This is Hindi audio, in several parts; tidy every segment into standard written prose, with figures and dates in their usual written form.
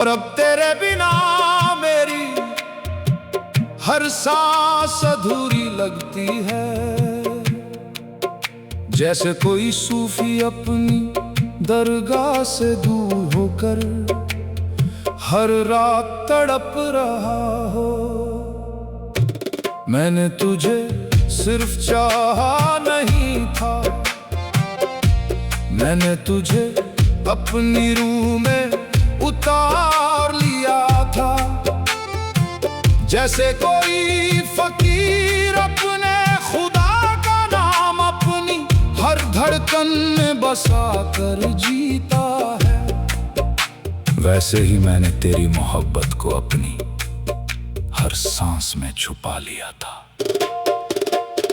और अब तेरे बिना मेरी हर सांस अधूरी लगती है। जैसे कोई सूफी अपनी दरगाह से दूर होकर हर रात तड़प रहा हो। मैंने तुझे सिर्फ चाहा नहीं था, मैंने तुझे अपनी रूह में उतार लिया था। जैसे कोई फकीर अपने खुदा का नाम अपनी हर धड़कन में बसा कर जीता है, वैसे ही मैंने तेरी मोहब्बत को अपनी हर सांस में छुपा लिया था।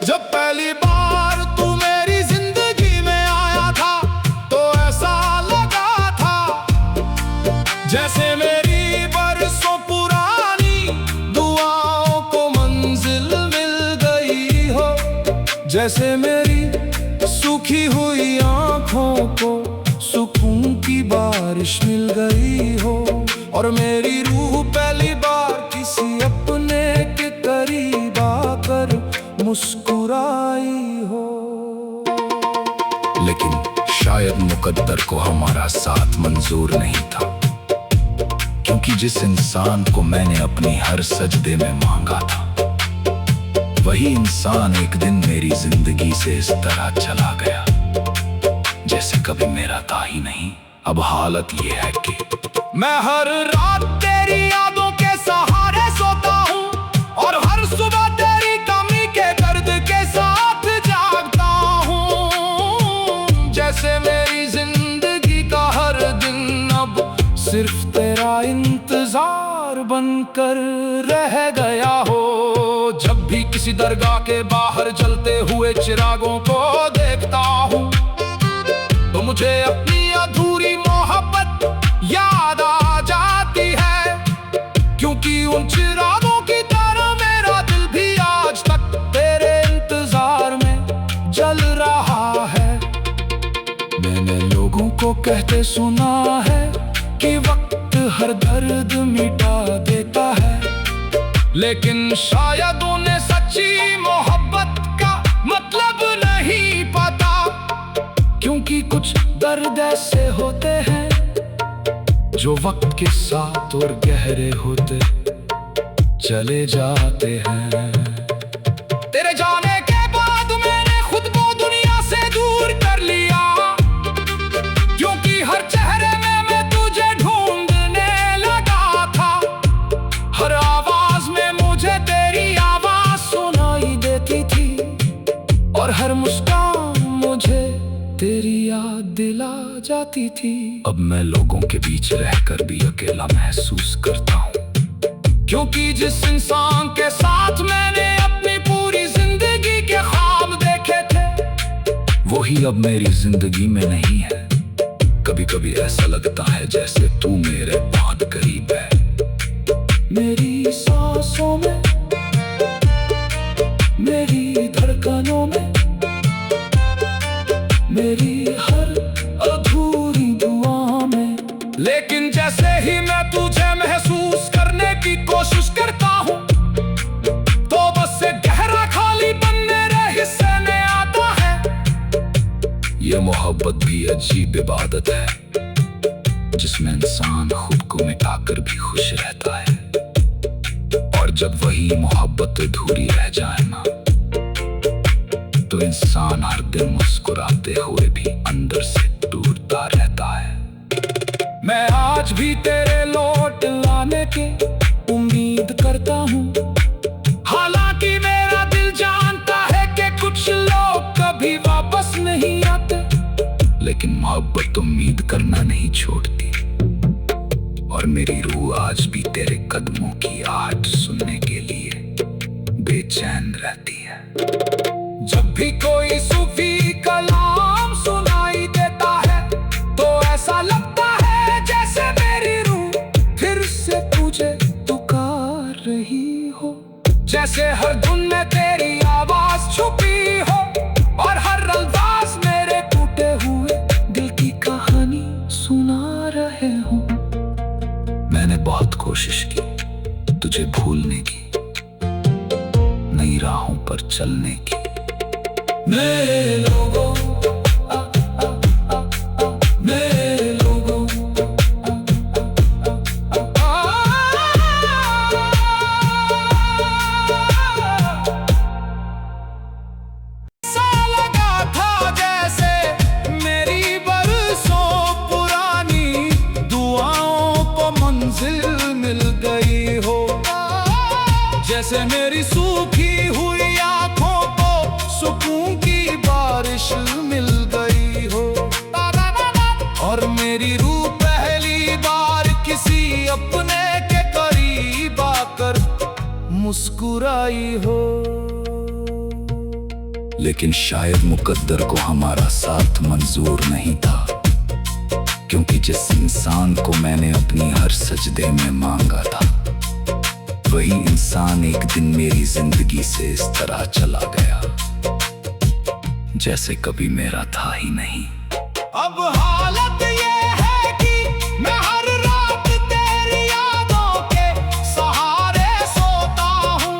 जब पहली बार तू मेरी जिंदगी में आया था तो ऐसा लगा था जैसे मेरी बरसों पुरानी दुआओं को मंजिल मिल गई हो। जैसे मेरी सूखी हुई आंखों को सुकून की बारिश मिल गई हो। और मेरी रूह पहली बार किसी अपने के करीब आकर मुस्कुराई हो। लेकिन शायद मुकद्दर को हमारा साथ मंजूर नहीं था, क्योंकि जिस इंसान को मैंने अपनी हर सजदे में मांगा था वही इंसान एक दिन मेरी जिंदगी से इस तरह चला गया जैसे कभी मेरा था ही नहीं। अब हालत ये है कि मैं हर रात तेरी यादों के सहारे सोता हूँ और हर सुबह तेरी कमी के दर्द के साथ जागता हूँ। जैसे मेरी जिंदगी का हर दिन अब सिर्फ तेरा इंतजार बनकर रह गया हो। जब भी किसी दरगाह के बाहर जलते हुए चिरागों को देखता हूँ तो मुझे अपनी अधूरी मोहब्बत याद आ जाती है, क्योंकि उन चिरागों की तरह मेरा दिल भी आज तक तेरे इंतजार में जल रहा है। मैंने लोगों को कहते सुना है कि वक्त हर दर्द मिटा देता है, लेकिन शायद उन्हें सच्ची मोहब्बत का मतलब नहीं पता, क्योंकि कुछ दर्द ऐसे होते हैं जो वक्त के साथ और गहरे होते चले जाते हैं। तेरे जाने के बाद मैंने खुद को दुनिया से दूर कर लिया, क्योंकि हर चेहरे में मैं तुझे ढूंढने लगा था। हर आवाज में मुझे तेरी आवाज सुनाई देती थी और हर मुस्कान मुझे तेरी याद दिला जाती थी। अब मैं लोगों के बीच रहकर भी अकेला महसूस करता हूँ, क्योंकि जिस इंसान के साथ मैंने अपनी पूरी जिंदगी के ख्वाब देखे थे वही अब मेरी जिंदगी में नहीं है। कभी कभी ऐसा लगता है जैसे तू मेरे बहुत करीब है, मेरी सांसों में, मेरी धड़कनों में, मेरी हर अधूरी दुआ में। लेकिन जैसे ही मैं तुझे महसूस करने की कोशिश करता हूँ तो बस एक गहरा खालीपन मेरे हिस्से में आता है। ये मोहब्बत भी अजीब इबादत है जिसमें इंसान खुद को मिटाकर भी खुश रहता है, और जब वही मोहब्बत अधूरी रह जाए ना तो इंसान हर दिन मुस्कुराते हुए भी अंदर से टूटता रहता है। मैं आज भी तेरे लौट आने की उम्मीद करता हूँ, हालांकि मेरा दिल जानता है कि कुछ लोग कभी वापस नहीं आते, लेकिन मोहब्बत उम्मीद करना नहीं छोड़ती, और मेरी रूह आज भी तेरे कदमों की आहट सुनने के लिए बेचैन रहती है। जब भी कोई सूफी कलाम सुनाई देता है तो ऐसा लगता है जैसे मेरी रूह फिर से तुझे पुकार रही हो। जैसे हर धुन में तेरी आवाज छुपी हो और हर अल्फाज मेरे टूटे हुए दिल की कहानी सुना रहे हो। मैं मैंने बहुत कोशिश की तुझे भूलने की, नई राहों पर चलने की। मेरे लोगों, मेरे लोगों, सा लगा था जैसे मेरी बरसों पुरानी दुआओं को मंजिल मिल गई हो, जैसे मेरी सूखी हुई आंखों को सुकून की बारिश मिल गई हो, और मेरी रूह पहली बार किसी अपने के करीब आकर मुस्कुराई हो। लेकिन शायद मुकद्दर को हमारा साथ मंजूर नहीं था, क्योंकि जिस इंसान को मैंने अपनी हर सजदे में मांगा था, वही इंसान एक दिन मेरी जिंदगी से इस तरह चला गया जैसे कभी मेरा था ही नहीं। अब हालत ये है कि मैं हर रात तेरी यादों के सहारे सोता हूँ,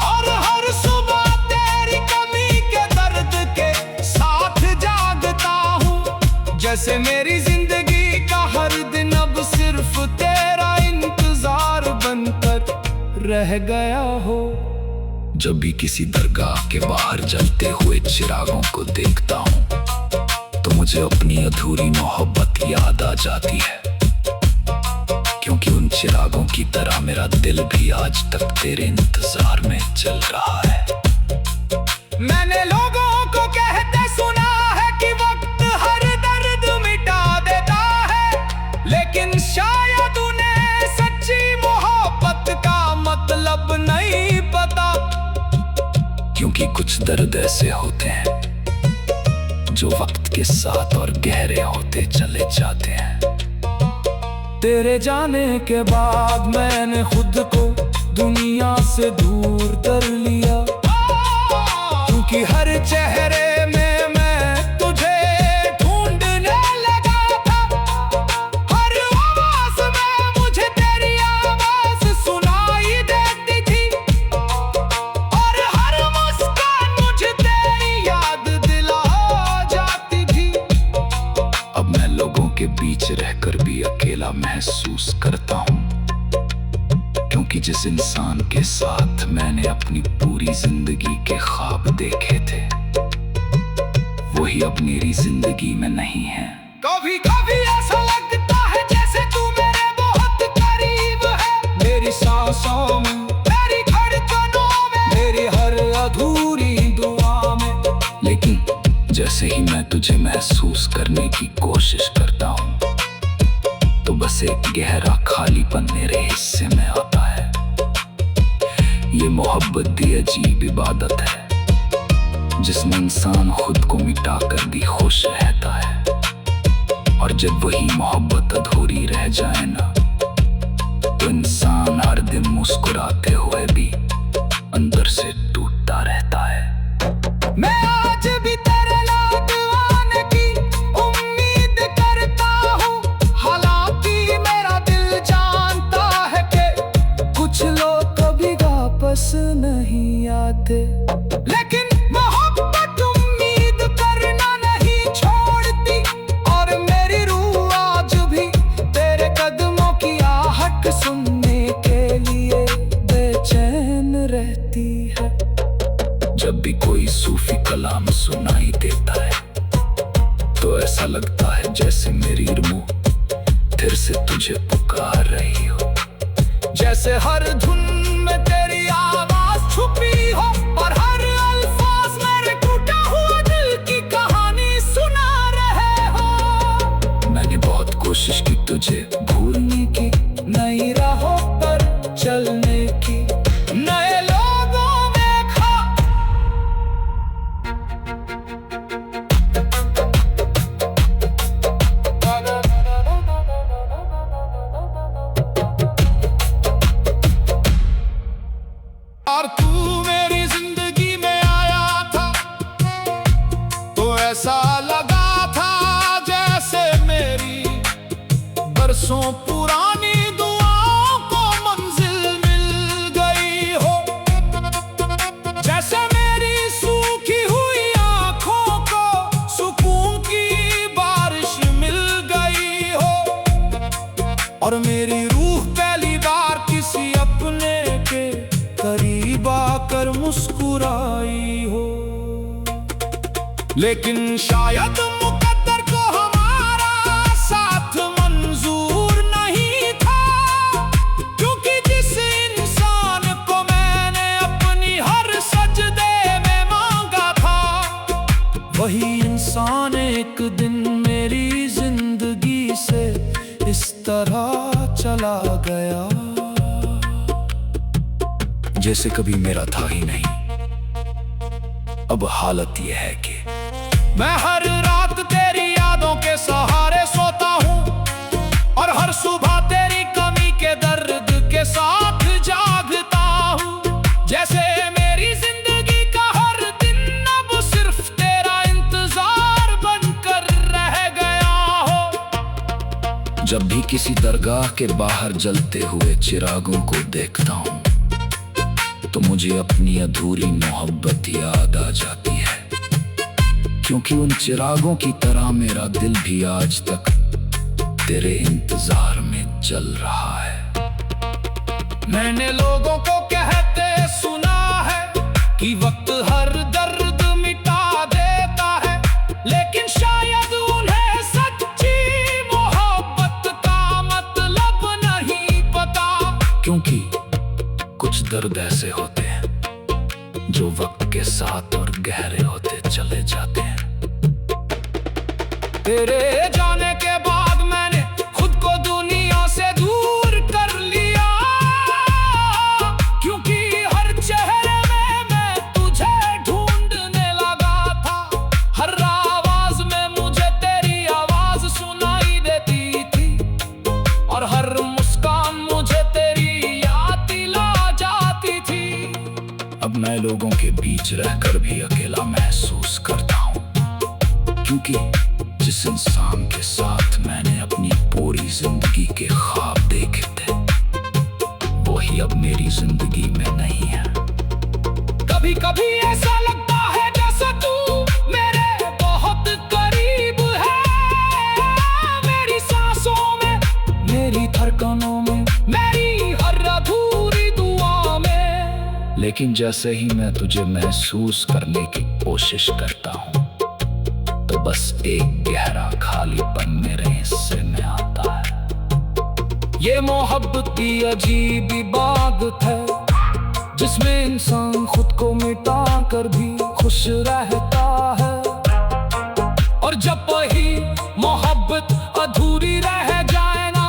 और हर सुबह तेरी कमी के दर्द के साथ जागता हूँ, जैसे मेरी जिंदगी का हर दिन अब सिर्फ तेरा इंतजार बनकर रह गया हो। जब भी किसी दरगाह के बाहर जलते हुए चिरागों को देखता हूँ तो मुझे अपनी अधूरी मोहब्बत याद आ जाती है, क्योंकि उन चिरागों की तरह मेरा दिल भी आज तक तेरे इंतजार में जल रहा है। मैंने लोगों को कहते सुना है कि वक्त हर दर्द मिटा देता है, लेकिन शायद उन्हें सच्ची मोहब्बत का मतलब नहीं पता, क्योंकि कुछ दर्द ऐसे होते हैं जो वक्त के साथ और गहरे होते चले जाते हैं। तेरे जाने के बाद मैंने खुद को दुनिया से दूर कर लिया, क्योंकि हर चेहरे में मैं तुझे ढूंढने लगा था, हर आवाज में मुझे तेरी आवाज सुनाई देती थी, और हर मुस्कान मुझे तेरी याद दिला जाती थी। अब मैं लोगों के बीच रहकर भी अकेला महसूस करता हूँ, क्योंकि जिस इंसान के साथ मैंने अपनी पूरी जिंदगी के ख्वाब देखे थे, वही अब मेरी जिंदगी में नहीं है। कभी कभी ऐसा लगता है जैसे तू मेरे बहुत करीब है, मेरी सांसों में, मेरी धड़कनों में, मेरी हर अधूरी दुआ में। लेकिन जैसे ही मैं तुझे महसूस करने की कोशिश करता हूँ तो बस एक गहरा खालीपन मेरे हिस्से में आता है। ये मोहब्बत की अजीब इबादत है जिसमें इंसान खुद को मिटा कर भी खुश रहता है, और जब वही मोहब्बत अधूरी रह जाए ना, तो इंसान हर दिन मुस्कुराते हुए भी अंदर से टूटता रहता है। मैं आज भी तेरे लौट आने की उम्मीद करता हूँ, हालांकि मेरा दिल जानता है कि कुछ लोग कभी वापस नहीं आते, लेकिन मोहब्बत उम्मीद करना नहीं छोड़ती, और मेरी रूह आज भी तेरे कदमों की आहट सुनने के लिए बेचैन रहती है। जब भी कोई सूफी कलाम सुनाई देता है तो ऐसा लगता है जैसे मेरी रूह फिर से तुझे पुकार रही हो, जैसे हर धुन में तेरी आवाज छुपी हो, और हर अल्फाज मेरे टूटा हुआ दिल की कहानी सुना रहे हो। मैंने बहुत कोशिश की तुझे भूलने की, नई राहों पर चलने की, नए लोगों में खा। और तू मेरी जिंदगी में आया था तो ऐसा लगा था जैसे मेरी बरसों और मेरी रूह पहली बार किसी अपने के करीब आकर मुस्कुराई हो। लेकिन शायद मुकद्दर को हमारा साथ मंजूर नहीं था, क्योंकि जिस इंसान को मैंने अपनी हर सजदे में मांगा था, वही इंसान एक दिन मेरी जिंदगी से इस तरह चला गया जैसे कभी मेरा था ही नहीं। अब हालत यह है कि मैं हर रात तेरी यादों के सहारे सोता हूँ, और हर सुबह तेरी कमी के दर्द के साथ जागता हूँ। जैसे मेरी जिंदगी का हर दिन अब सिर्फ तेरा इंतजार बनकर रह गया हो। जब भी किसी दरगाह के बाहर जलते हुए चिरागों को देखता हूँ, तो मुझे अपनी अधूरी मोहब्बत याद आ जाती है, क्योंकि उन चिरागों की तरह मेरा दिल भी आज तक तेरे इंतजार में जल रहा है। मैंने लोगों को कहते सुना है कि वक्त हर दर्द मिटा देता है, लेकिन शायद उन्हें सच्ची मोहब्बत का मतलब नहीं पता। क्योंकि कुछ दर्द ऐसे होते हैं जो वक्त के साथ और गहरे होते चले जाते हैं। तेरे जाने के बाद मैंने खुद को दुनिया से दूर कर लिया, क्योंकि हर चेहरे में मैं तुझे ढूंढने लगा था। हर आवाज में मुझे तेरी आवाज सुनाई देती थी, और हर मुस्कान मुझे तेरी याद दिला जाती थी। अब मैं लोगों के बीच रहकर भी अकेला महसूस करता हूँ, क्योंकि जिस इंसान के साथ मैंने अपनी पूरी जिंदगी के ख्वाब देखे थे, वही अब मेरी जिंदगी में नहीं है। कभी कभी ऐसा लगता है जैसे तू मेरे बहुत करीब है, मेरी सांसों में, मेरी धड़कनों में, मेरी हर अधूरी दुआ में। लेकिन जैसे ही मैं तुझे महसूस करने की कोशिश करता हूँ, तो बस एक गहरा खालीपन मेरे हिस्से में आता है। ये मोहब्बत की अजीब इबादत है, जिसमें इंसान खुद को मिटा कर भी खुश रहता है। और जब वही मोहब्बत अधूरी रह जाए ना,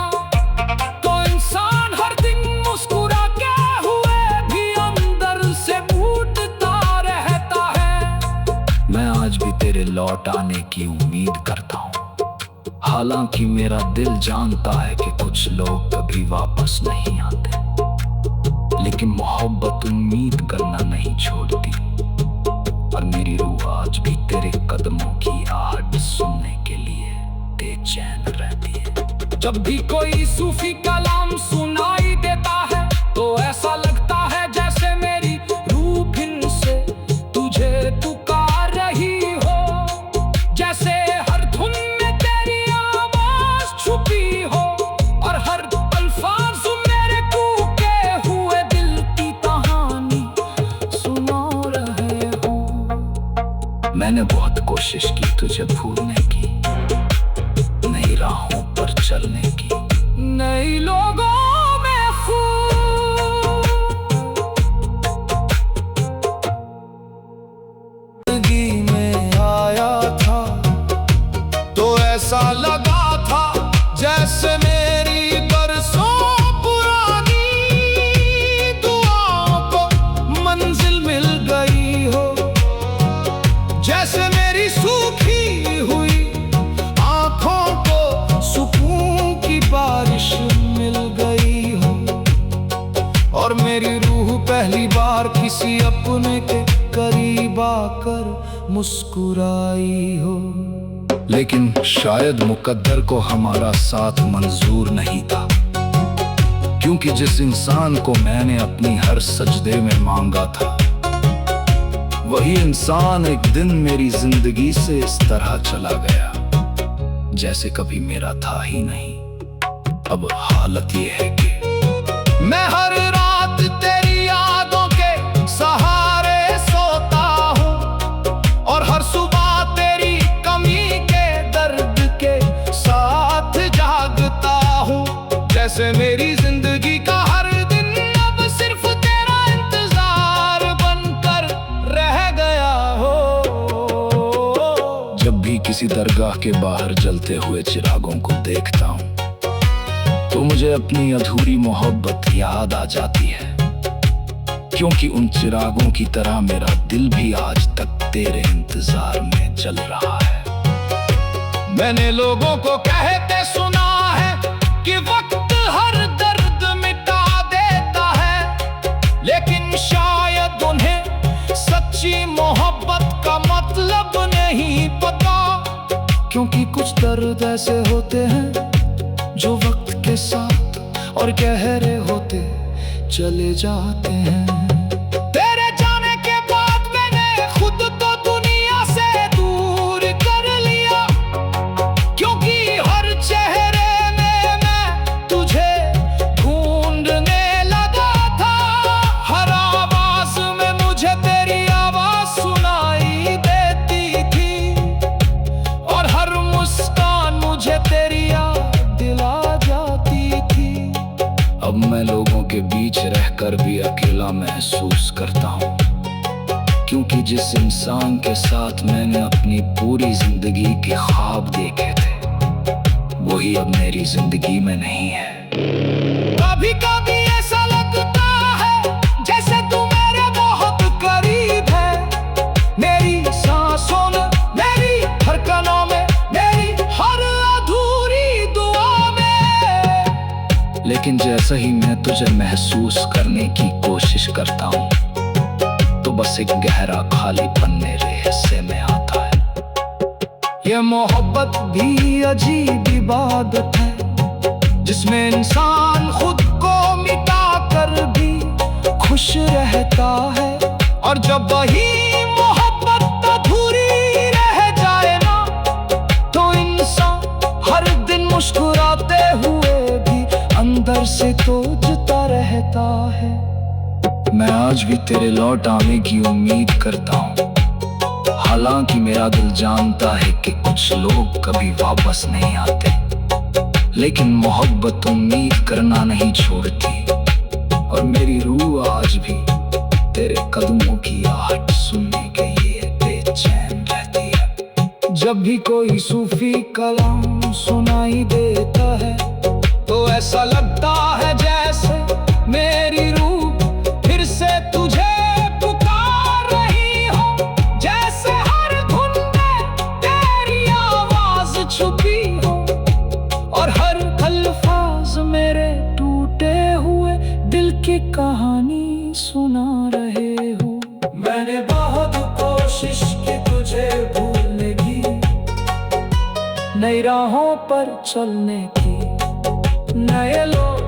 तो इंसान हर दिन मुस्कुरा के हुए भी अंदर से टूटता रहता है। मैं आज भी तेरे लौट आने की उम्मीद करता हूँ, हालांकि मेरा दिल जानता है कि कुछ लोग कभी वापस नहीं आते, लेकिन मोहब्बत उम्मीद करना नहीं छोड़ती, और मेरी रूह आज भी तेरे कदमों की आहट सुनने के लिए बेचैन रहती है। जब भी कोई सूफी कलाम सुनाई देता है, तो ऐसा लगता है जैसे मेरी रूह फिर से तुझे पुकार रही हो। जैसे हर धुन में तेरी आवाज छुपी हो, और हर अल्फाज मेरे कूके हुए दिल की कहानी सुना रहे हो। मैंने बहुत कोशिश की तुझे भूलने की, नई राहों पर चलने की, नई लोगों में जिंदगी में आया था, तो ऐसा लगा था जैसे मेरी बरसों पुरानी दुआओं को मंजिल मिल गई हो। जैसे मेरी सूखी हुई आंखों को सुकून की बारिश मिल गई हो, और मेरी रूह पहली बार किसी अपने के करीब आकर मुस्कुराई हो। लेकिन शायद मुकद्दर को हमारा साथ मंजूर नहीं था, क्योंकि जिस इंसान को मैंने अपनी हर सजदे में मांगा था, वही इंसान एक दिन मेरी जिंदगी से इस तरह चला गया जैसे कभी मेरा था ही नहीं। अब हालत ये है कि मैं हर रात तेरी यादों के सहारे सोता हूँ और हर सुबह तेरी कमी के दर्द के साथ जागता हूँ। जैसे मेरी जिंदगी का हर दिन अब सिर्फ तेरा इंतजार बनकर रह गया हो। जब भी किसी दरगाह के बाहर जलते हुए चिरागों को देखता हूँ तो मुझे अपनी अधूरी मोहब्बत याद आ जाती है, क्योंकि उन चिरागों की तरह मेरा दिल भी आज तक तेरे इंतजार में जल रहा है। मैंने लोगों को कहते सुना है कि वक्त हर दर्द मिटा देता है, लेकिन शायद उन्हें सच्ची मोहब्बत का मतलब नहीं पता। क्योंकि कुछ दर्द ऐसे होते हैं जो वक्त के साथ और गहरे होते चले जाते हैं। तेरे जाने के बाद मैंने खुद तो दुनिया से दूर कर लिया, क्योंकि हर चेहरे में मैं तुझे ढूंढने लगा था। हर आवाज में मुझे तेरी आवाज सुनाई देती थी और हर मुस्कान मुझे तेरी याद दिला जाती थी। अब मैं लोगों के बीच रहकर भी अकेला महसूस करता हूँ, क्योंकि जिस इंसान के साथ मैंने अपनी पूरी जिंदगी के ख्वाब देखे थे वही अब मेरी जिंदगी में नहीं है। कभी कभी ऐसा लगता है जैसे तू मेरे बहुत करीब है, मेरी सांसों में, मेरी धड़कनों में, मेरी हर अधूरी दुआ में। लेकिन जैसा ही मैं तुझे महसूस करने की कोशिश करता हूँ तो बस एक गहरा खालीपन मेरे हिस्से में आता है। ये मोहब्बत भी अजीब इबादत है, जिसमें इंसान खुद को मिटा कर भी खुश रहता है। और जब वही मोहब्बत अधूरी रह जाए ना, तो इंसान हर दिन मुस्कुराते हुए भी अंदर से तोजता रहता है। मैं आज भी तेरे लौट आने की उम्मीद करता हूँ, हालांकि मेरा दिल जानता है कि कुछ लोग कभी वापस नहीं आते, लेकिन मोहब्बत उम्मीद करना नहीं छोड़ती। और मेरी रूह आज भी तेरे कदमों की आहट सुनने के लिए बेचैन रहती है। जब भी कोई सूफी कलाम सुनाई देता है तो ऐसा लगता है जैसे मेरी रूह फिर से तुझे पुकार रही हो, जैसे हर धुन में तेरी आवाज छुपी हो और हर अल्फाज मेरे टूटे हुए दिल की कहानी सुना रहे हो। मैंने बहुत कोशिश की तुझे भूलने की, नई राहों पर चलने की, नए लोग